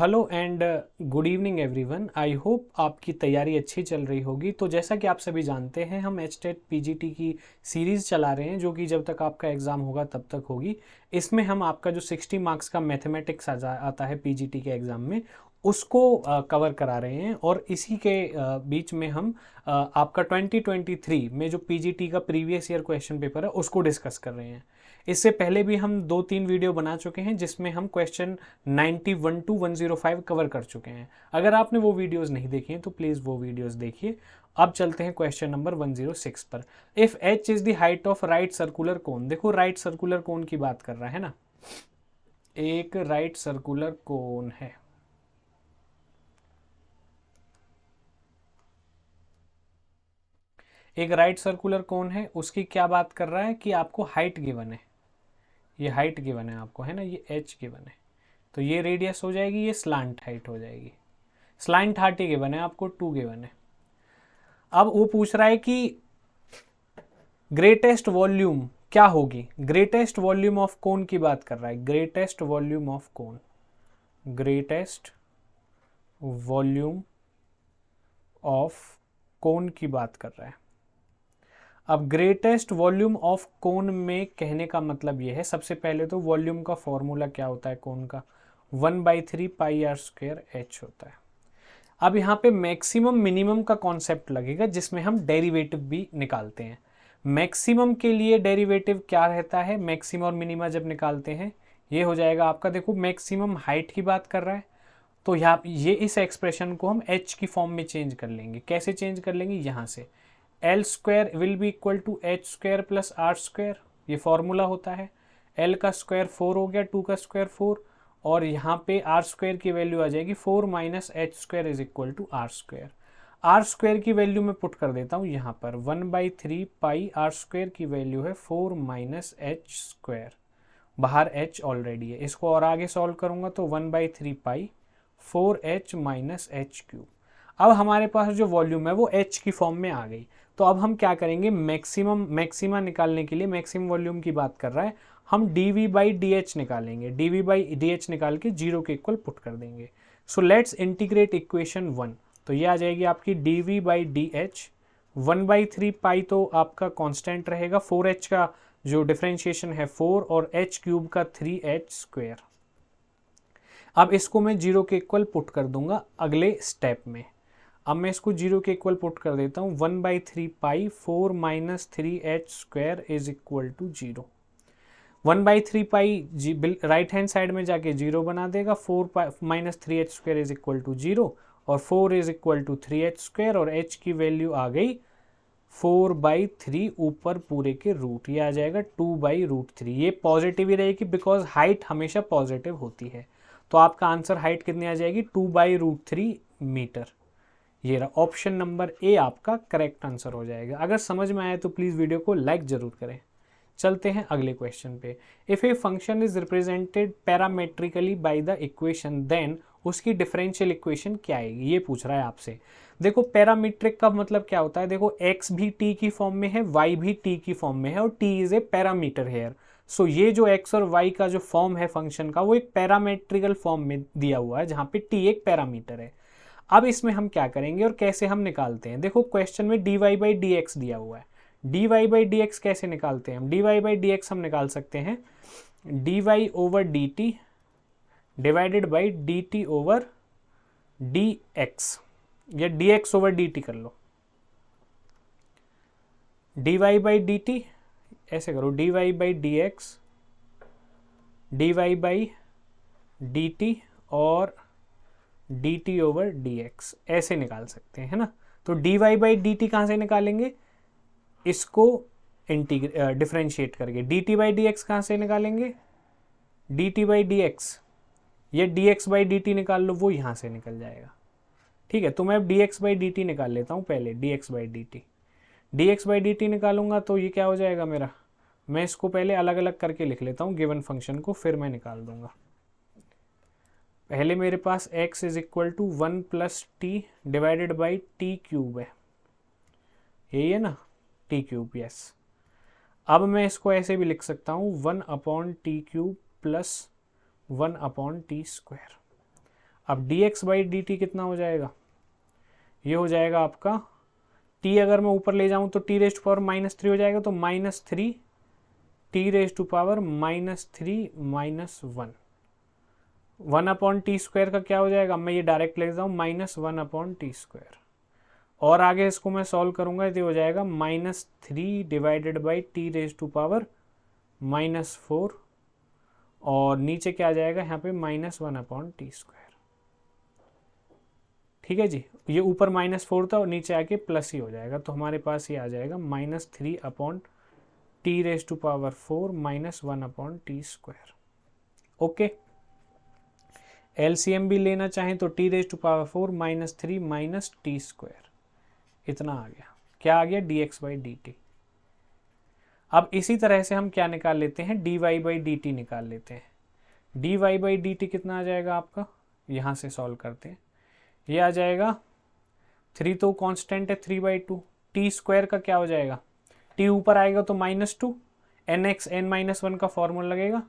Hello and good evening everyone. I hope आपकी तैयारी अच्छी चल रही होगी। तो जैसा कि आप सभी जानते हैं, हम एचटेट पीजीटी की सीरीज़ चला रहे हैं जो कि जब तक आपका एग्ज़ाम होगा तब तक होगी। इसमें हम आपका जो 60 मार्क्स का मैथमेटिक्स आता है पीजीटी के एग्ज़ाम में, उसको कवर करा रहे हैं। और इसी के बीच में हम आपका 2023 में जो पीजीटी का प्रीवियस ईयर क्वेश्चन पेपर है उसको डिस्कस कर रहे हैं। इससे पहले भी हम 2-3 वीडियो बना चुके हैं जिसमें हम क्वेश्चन 91 to 105 कवर कर चुके हैं। अगर आपने वो वीडियोस नहीं देखी हैं तो प्लीज़ वो वीडियोस देखिए। अब चलते हैं क्वेश्चन नंबर 106 पर। If H is the height of right circular cone. देखो राइट सर्कुलर कोन की बात कर रहा है ना, एक राइट सर्कुलर कोन है। एक राइट सर्कुलर कोन है, उसकी क्या बात कर रहा है कि आपको हाइट गिवन है। ये हाइट गिवन है आपको, है ना, ये एच गिवन है। तो ये रेडियस हो जाएगी, ये स्लांट हाइट हो जाएगी। स्लांट हाइट ही गिवन है आपको, 2 गिवन है। अब वो पूछ रहा है कि ग्रेटेस्ट वॉल्यूम क्या होगी। ग्रेटेस्ट वॉल्यूम ऑफ कोन की बात कर रहा है। Greatest volume of cone, greatest volume of cone की बात कर रहा है। अब ग्रेटेस्ट वॉल्यूम ऑफ कोन में कहने का मतलब ये है, सबसे पहले तो वॉल्यूम का फॉर्मूला क्या होता है कोन का, 1/3 पाई आर स्क्वायर एच होता है। अब यहाँ पे मैक्सिमम मिनिमम का कॉन्सेप्ट लगेगा जिसमें हम डेरिवेटिव भी निकालते हैं। मैक्सिमम के लिए डेरिवेटिव क्या रहता है, मैक्सिमम और मिनिमा जब निकालते हैं ये हो जाएगा आपका, देखो मैक्सिमम हाइट की बात कर रहा है तो यहाँ ये इस एक्सप्रेशन को हम h की फॉर्म में चेंज कर लेंगे। कैसे चेंज कर लेंगे, यहाँ से L square will be equal to H square plus R square, ये फॉर्मूला होता है। एल का स्क्वायर 4 हो गया, 2 का स्क्वायर 4, और यहाँ पे आर स्क्वायर की वैल्यू आ जाएगी 4 minus H square is equal to R square. R square की वैल्यू मैं पुट कर देता हूँ यहाँ पर, 1/3 पाई आर स्क्वायर की वैल्यू है 4 माइनस एच स्क्वायर, बाहर h ऑलरेडी है। इसको और आगे सॉल्व करूँगा तो 1/3 पाई 4h माइनस एच क्यूब। अब हमारे पास जो वॉल्यूम है वो h की फॉर्म में आ गई। तो अब हम क्या करेंगे, मैक्सिमा निकालने के लिए, मैक्सिमम वॉल्यूम की बात कर रहा है, हम dv/dh निकालेंगे। dv/dh निकाल के 0 के इक्वल पुट कर देंगे। So let's integrate equation 1। तो ये आ जाएगी आपकी dv/dh, 1/3 पाई तो आपका कांस्टेंट रहेगा, 4h का जो डिफरेंशिएशन है 4 और h क्यूब का 3h स्क्वायर। अब इसको मैं 0 के इक्वल पुट कर दूंगा अगले स्टेप में। अब मैं इसको 0 के इक्वल पुट कर देता हूँ, 1/3 pi 4 minus 3h square is equal to 0। 1/3 pi right hand side में जाके 0 बना देगा, 4 minus 3h square is equal to 0, और 4 is equal to 3h square, और h की वैल्यू आ गई 4/3 ऊपर पूरे के रूट, ये आ जाएगा 2/√3। ये पॉजिटिव ही रहेगी बिकॉज हाइट हमेशा पॉजिटिव होती है। तो आपका आंसर हाइट कितनी आ जाएगी, 2/√3 मीटर। ये रहा ऑप्शन नंबर ए आपका करेक्ट आंसर हो जाएगा। अगर समझ में आए तो प्लीज़ वीडियो को लाइक ज़रूर करें। चलते हैं अगले क्वेश्चन पे। If a function is represented parametrically by the equation then उसकी डिफरेंशियल इक्वेशन क्या आएगी, ये पूछ रहा है आपसे। देखो पैरामीट्रिक का मतलब क्या होता है, देखो x भी t की फॉर्म में है, y भी t की फॉर्म में है, और t is a parameter here. So ये जो x और y का जो फॉर्म है फंक्शन का, वो एक पैरामेट्रिकल फॉर्म में दिया हुआ है जहाँ पे t एक पैरामीटर है। अब इसमें हम क्या करेंगे और कैसे हम निकालते हैं, देखो क्वेश्चन में dy/dx दिया हुआ है। dy/dx कैसे निकालते हैं हम, dy/dx हम निकाल सकते हैं dy/dt divided by dt over dx, या dx/dt कर लो। dy/dt ऐसे करो, dy/dx dy/dt और dt/dx ऐसे निकाल सकते हैं ना। तो dy/dt कहाँ से निकालेंगे, इसको डिफरेंशिएट करके। dt/dx कहाँ से निकालेंगे, dt/dx, ये dx/dt निकाल लो, वो यहाँ से निकल जाएगा। ठीक है, तो मैं अब dx/dt निकाल लेता हूँ पहले, dx/dt निकालूंगा तो ये क्या हो जाएगा मेरा, मैं इसको पहले अलग अलग करके लिख लेता हूँ गिवन फंक्शन को, फिर मैं निकाल दूंगा। पहले मेरे पास x is equal to 1 plus T divided by T cube है, यही है ना, टी क्यूब, यस। अब मैं इसको ऐसे भी लिख सकता हूँ 1/t³ प्लस 1/t²। अब dx बाई डी टी कितना हो जाएगा, ये हो जाएगा आपका t, अगर मैं ऊपर ले जाऊं तो t रेज टू पावर -3 हो जाएगा, तो -3 t raise to power -3 -1, 1/t² का क्या हो जाएगा, मैं ये डायरेक्ट ले जाऊँ -1/t², और आगे इसको मैं सॉल्व करूंगा तो हो जाएगा -3 divided by T raise to power -4, और नीचे क्या आ जाएगा यहाँ पे -1/t²। ठीक है जी, ये ऊपर -4 था और नीचे आके प्लस ही हो जाएगा, तो हमारे पास ये आ जाएगा -3/t raise to power 4 -1/t²। Okay, LCM भी लेना चाहें तो t raise to power 4 -3 -t², इतना आ गया। क्या आ गया, dx बाई डी टी। अब इसी तरह से हम क्या निकाल लेते हैं, dy बाई डी टी निकाल लेते हैं। dy बाई डी टी कितना आ जाएगा आपका, यहाँ से सॉल्व करते हैं, ये आ जाएगा 3 तो कांस्टेंट है 3/2, t² का क्या हो जाएगा, t ऊपर आएगा तो -2, nx n-1 का फॉर्मूला लगेगा,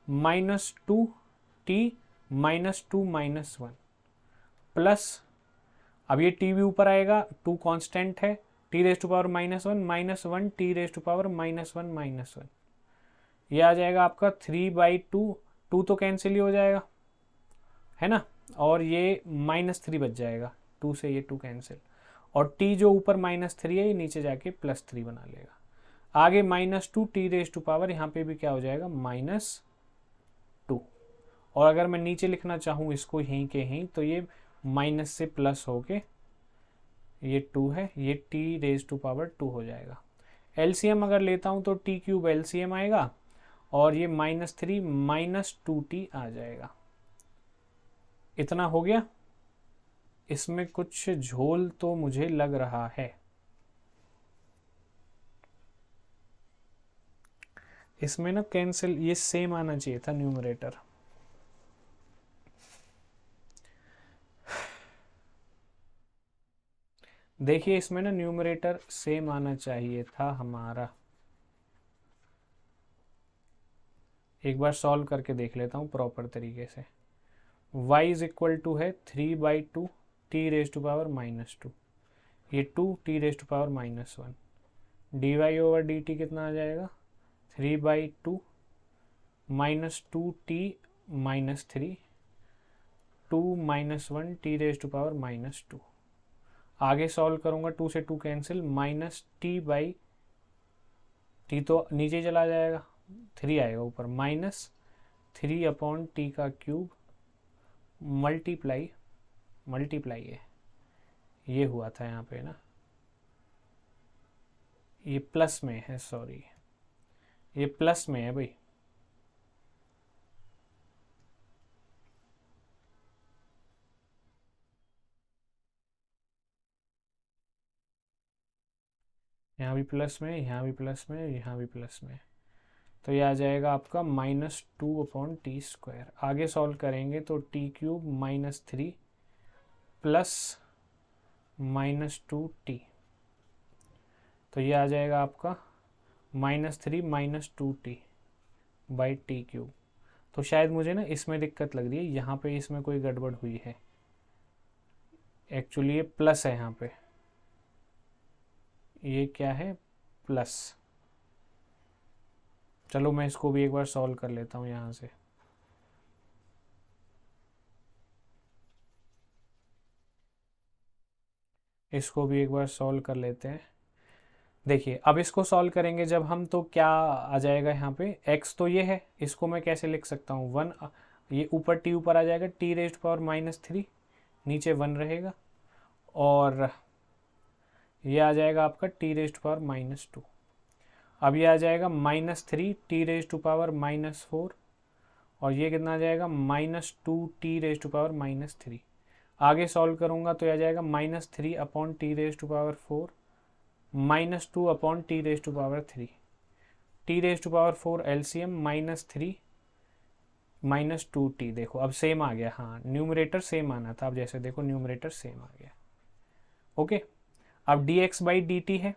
-2t -2 -1 प्लस, अब ये t भी ऊपर आएगा, 2 कांस्टेंट है, t raise to power -1 t raise to power -1 ये आ जाएगा आपका 3/2, 2 तो कैंसिल ही हो जाएगा है ना, और ये -3 बच जाएगा, 2 से ये 2 कैंसिल, और t जो ऊपर -3 है ये नीचे जाके +3 बना लेगा, आगे -2 t रेज टू पावर, यहाँ पे भी क्या हो जाएगा -2, और अगर मैं नीचे लिखना चाहूँ इसको यहीं के यहीं, तो ये माइनस से प्लस होके ये 2 है, ये t रेज टू पावर 2 हो जाएगा। एलसीएम अगर लेता हूँ तो t³ एलसीएम आएगा, और ये -3 -2t आ जाएगा, इतना हो गया। इसमें कुछ झोल तो मुझे लग रहा है, इसमें ना कैंसिल, ये सेम आना चाहिए था न्यूमरेटर। देखिए इसमें ना न्यूमरेटर सेम आना चाहिए था हमारा, एक बार सॉल्व करके देख लेता हूँ प्रॉपर तरीके से। y इज इक्वल टू है 3/2 t रेज टू पावर -2, ये 2 t raise to power -1, dy over dt कितना आ जाएगा, 3/2 -2t -3 2 -1 t raise to power -2, आगे सॉल्व करूंगा 2 से 2 कैंसिल, -t तो नीचे चला जाएगा, 3 आएगा ऊपर, -3/t का क्यूब मल्टीप्लाई है, ये हुआ था यहाँ पे ना, ये प्लस में है, सॉरी ये प्लस में है भाई, यहाँ भी प्लस में, यहाँ भी प्लस में, यहाँ भी प्लस में, तो ये आ जाएगा आपका -2/t²। आगे सॉल्व करेंगे तो t³ -3 प्लस -2t, तो ये आ जाएगा आपका -3 -2t बाई t³। तो शायद मुझे ना इसमें दिक्कत लग रही है, यहाँ पे इसमें कोई गड़बड़ हुई है, एक्चुअली ये प्लस है, यहाँ पे ये क्या है, प्लस। चलो मैं इसको भी एक बार सॉल्व कर लेता हूँ यहाँ से, इसको भी एक बार सॉल्व कर लेते हैं। देखिए अब इसको सॉल्व करेंगे जब हम, तो क्या आ जाएगा यहाँ पे, x तो ये है, इसको मैं कैसे लिख सकता हूँ, 1, ये ऊपर t ऊपर आ जाएगा, t रेज टू पावर -3, नीचे 1 रहेगा, और ये आ जाएगा आपका t रेज टू पावर -2, अब ये आ जाएगा -3 t रेज टू पावर -4, और ये कितना आ जाएगा -2 t रेज टू पावर -3, आगे सॉल्व करूँगा तो आ जाएगा -3/t raise to power 4 -2/t raise to power 3, t raise to power 4 LCM -3 -2t, देखो अब सेम आ गया, हाँ न्यूमरेटर सेम आना था, अब जैसे देखो न्यूमरेटर सेम आ गया। ओके, अब dx बाई डी टी है,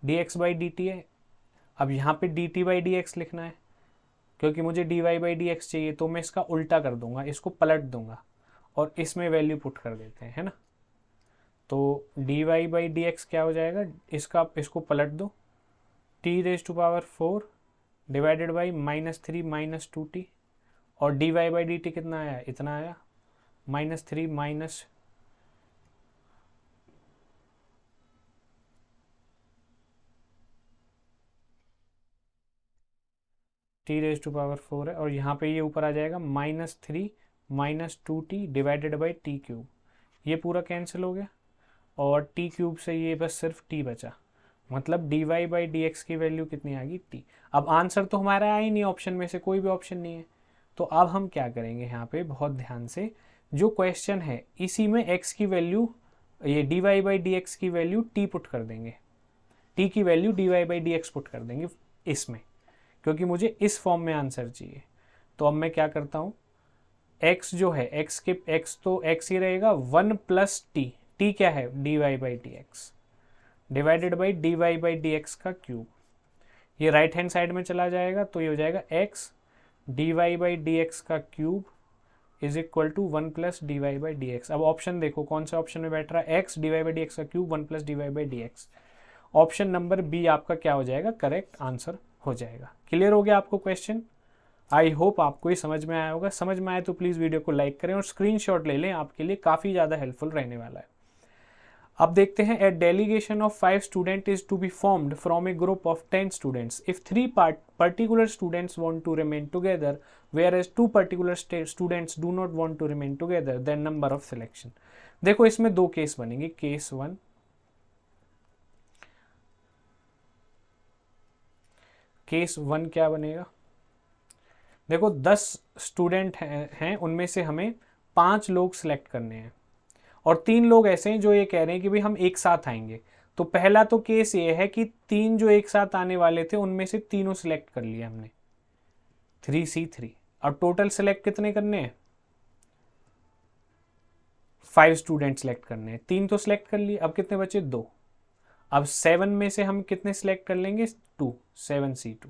dx बाई डी टी है, अब यहाँ पे dt बाई dx लिखना है, क्योंकि मुझे dy बाई डी एक्स चाहिए, तो मैं इसका उल्टा कर दूंगा, इसको पलट दूंगा और इसमें वैल्यू पुट कर देते हैं, है ना। तो dy बाई डी एक्स क्या हो जाएगा, इसको पलट दो, t⁴ डिवाइडेड बाई -3 -2t, और dy बाई डी टी कितना आया, इतना आया, -3 माइनस t⁴ है, और यहाँ पे ये ऊपर आ जाएगा -3 -2t डिवाइडेड बाई t³, ये पूरा कैंसिल हो गया, और t³ से ये बस सिर्फ t बचा, मतलब dy बाई डी एक्स की वैल्यू कितनी आ गई, t। अब आंसर तो हमारा आया ही नहीं, ऑप्शन में से कोई भी ऑप्शन नहीं है, तो अब हम क्या करेंगे, यहाँ पे बहुत ध्यान से, जो क्वेश्चन है इसी में x की वैल्यू, ये dy बाई डी एक्स की वैल्यू t पुट कर देंगे, t की value dy by d x put कर देंगे इसमें, क्योंकि मुझे इस फॉर्म में आंसर चाहिए। तो अब मैं क्या करता हूँ, x जो है, x तो x ही रहेगा, 1 प्लस t क्या है, dy by d x divided by dy by d x का क्यूब, ये राइट हैंड साइड में चला जाएगा, तो ये हो जाएगा x dy by d x का cube is equal to 1 plus dy by d x. अब ऑप्शन देखो कौन सा ऑप्शन में बैठ रहा है, x dy by d x का cube 1 plus dy by d x, option number B आपका क्या हो जाएगा, करेक्ट आंसर हो जाएगा। क्लियर हो गया आपको क्वेश्चन, आई होप आपको ये समझ में आया होगा। समझ में आए तो प्लीज़ वीडियो को लाइक करें और स्क्रीनशॉट ले लें, आपके लिए काफ़ी ज़्यादा हेल्पफुल रहने वाला है। अब देखते हैं, a delegation of 5 student is to be formed from a group of 10 students if 3 particular students want to remain together whereas 2 particular students do not want to remain together, then number of selection. देखो इसमें दो case बनेंगे, case 1, case 1 क्या बनेगा, देखो 10 student हैं उनमें से हमें 5 लोग सिलेक्ट करने हैं, और 3 लोग ऐसे हैं जो ये कह रहे हैं कि भाई हम एक साथ आएंगे। तो पहला तो केस ये है कि 3 जो एक साथ आने वाले थे उनमें से तीनों सिलेक्ट कर लिया हमने, 3C3, और टोटल सिलेक्ट कितने करने हैं, 5 स्टूडेंट सिलेक्ट करने हैं, 3 तो सिलेक्ट कर लिए, अब कितने बचे, 2। अब 7 में से हम कितने सिलेक्ट कर लेंगे, 2, 7C2,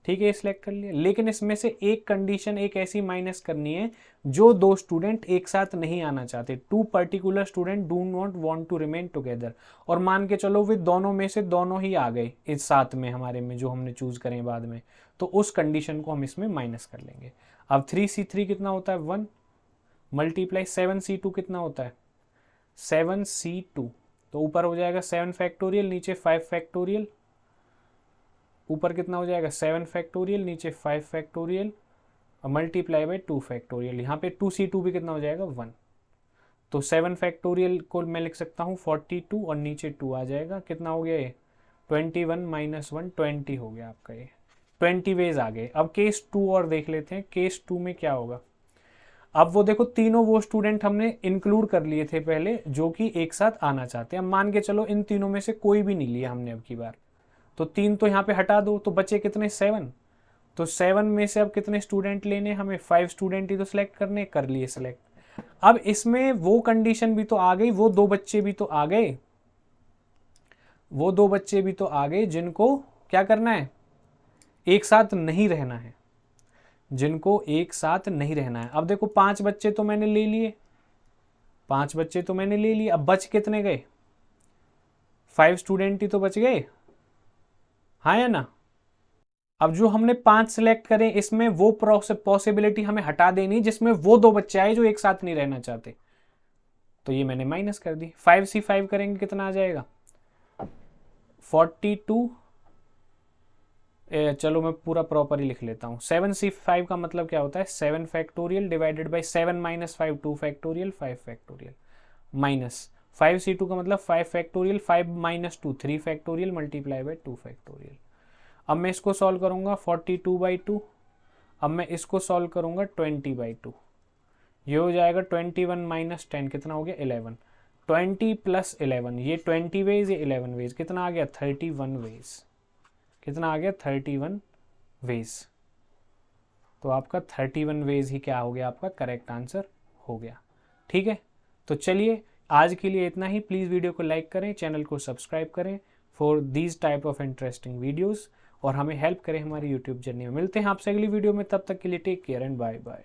ठीक है, सिलेक्ट कर लिया। लेकिन इसमें से एक कंडीशन एक ऐसी माइनस करनी है, जो 2 स्टूडेंट एक साथ नहीं आना चाहते, 2 particular student do not want to remain together, और मान के चलो वे दोनों में से दोनों ही आ गए इस साथ में हमारे में, जो हमने चूज करें बाद में, तो उस कंडीशन को हम इसमें माइनस कर लेंगे। अब 3C3 कितना होता है, 1 मल्टीप्लाई 7C2 कितना होता है, 7C2, तो ऊपर हो जाएगा 7 फैक्टोरियल, नीचे 5 फैक्टोरियल, ऊपर कितना हो जाएगा 7 फैक्टोरियल, नीचे 5 फैक्टोरियल, और मल्टीप्लाई बाई 2 फैक्टोरियल, यहाँ पे 2C2 भी कितना हो जाएगा, 1। तो 7 फैक्टोरियल को मैं लिख सकता हूँ 42, और नीचे 2 आ जाएगा, कितना हो गया ये 21 माइनस 1 20 हो गया आपका, ये 20 वेज आ गए। अब केस 2 और देख लेते हैं, केस 2 में क्या होगा। अब वो देखो तीनों वो स्टूडेंट हमने इंक्लूड कर लिए थे पहले जो कि एक साथ आना चाहते हैं, अब मान के चलो इन तीनों में से कोई भी नहीं लिया हमने अब की बार, तो 3 तो यहाँ पे हटा दो, तो बचे कितने, 7। तो 7 में से अब कितने स्टूडेंट लेने, हमें 5 स्टूडेंट ही तो सिलेक्ट करने, कर लिए सिलेक्ट। अब इसमें वो कंडीशन भी तो आ गई, वो 2 बच्चे भी तो आ गए, वो 2 बच्चे भी तो आ गए जिनको क्या करना है, एक साथ नहीं रहना है, जिनको एक साथ नहीं रहना है। अब देखो 5 बच्चे तो मैंने ले लिए, 5 बच्चे तो मैंने ले लिए, अब बच कितने गए, 5 स्टूडेंट ही तो बच गए, हाँ या ना। अब जो हमने 5 सिलेक्ट करें, इसमें वो पॉसिबिलिटी हमें हटा देनी जिसमें वो 2 बच्चे आए जो एक साथ नहीं रहना चाहते, तो ये मैंने माइनस कर दी। 5C5 करेंगे कितना आ जाएगा, 42, चलो मैं पूरा प्रॉपर ही लिख लेता हूँ। 7C5 का मतलब क्या होता है, 7 factorial divided by 7 minus 5 2 factorial 5 factorial, minus 5C2 का मतलब 5 factorial, 5 minus 2 3 factorial multiply by 2 factorial. अब मैं इसको सॉल्व करूंगा 42/2, अब मैं इसको सॉल्व करूंगा 20/2, ये हो जाएगा 21 माइनस 10 कितना हो गया 11, 20 प्लस 11, ये 20 वेज, ये 11 वेज, कितना आ गया 31 वेज, कितना आ गया 31 वेज। तो आपका 31 वेज ही क्या हो गया, आपका करेक्ट आंसर हो गया। ठीक है, तो चलिए आज के लिए इतना ही। प्लीज़ वीडियो को लाइक करें, चैनल को सब्सक्राइब करें for these type of interesting videos, और हमें हेल्प करें हमारी यूट्यूब जर्नी में। मिलते हैं आपसे अगली वीडियो में, तब तक के लिए take care and bye bye.